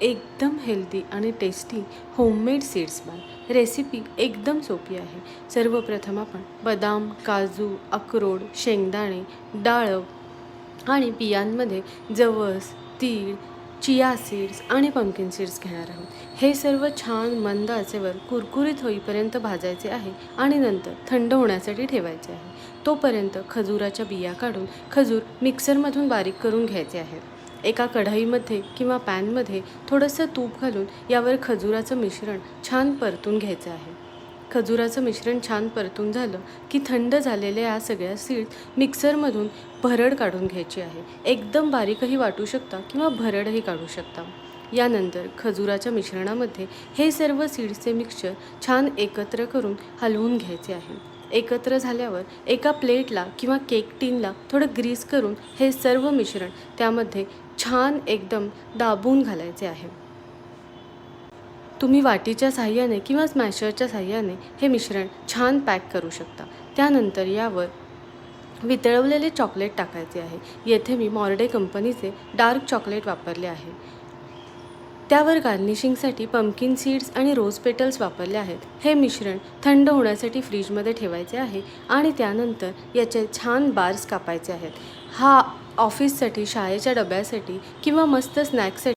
एकदम हेल्दी आणि tasty homemade seeds बार। Recipe एकदम सोपी आहे। सर्वप्रथम आपण बदाम, काजू, अक्रोड, शेंगदाणे, डाळं आणि बियांमध्ये जवस, तीळ, चिया सीड्स आणि पंपकिन सीड्स घेणार आहोत। हे सर्व छान मंद आचेवर कुरकुरीत होईपर्यंत भाजायचे आहे आणि नंतर थंड होण्यासाठी ठेवायचे आहे। तोपर्यंत खजुराच्या बिया काढून खजूर मिक्सरमधून बारीक करून घ्यायचे आहे। एका कढईमध्ये किंवा पॅनमध्ये थोडंसं तूप घालून यावर खजुराचं मिश्रण छान परतून घ्यायचं आहे। खजुराचं मिश्रण छान परतून झालं की थंड झालेल्या या सगळ्या सीड्स मिक्सरमधून भरड काढून घ्यायची आहे। एकदम बारीकही वाटू शकता किंवा भरडही काढू शकता। यानंतर खजुराच्या मिश्रणामध्ये हे सर्व सीड्सचे मिक्सचर छान एकत्र करून हलवून घ्यायचे आहे। एकत्र झाल्यावर एका प्लेटला किंवा केक टिनला थोडं ग्रीस करून हे सर्व मिश्रण त्यामध्ये छान एकदम दाबून घालायचे आहे। तुम्ही वाटीच्या साहाय्याने किंवा स्मॅशरच्या साहाय्याने हे मिश्रण छान पॅक करू शकता। त्यानंतर यावर वितळवलेले चॉकलेट टाकायचे आहे। येथे मी मॉर्डे कंपनीचे डार्क चॉकलेट वापरले आहे। त्यावर गार्निशिंगसाठी पंपकिन सीड्स आणि रोज पेटल्स वापरले आहेत। हे मिश्रण थंड होण्यासाठी फ्रीजमध्ये ठेवायचे आहे आणि त्यानंतर याचे छान बार्स कापायचे आहेत। हा ऑफिससाठी, शाळेच्या डब्यासाठी किंवा मस्त स्नॅक्ससाठी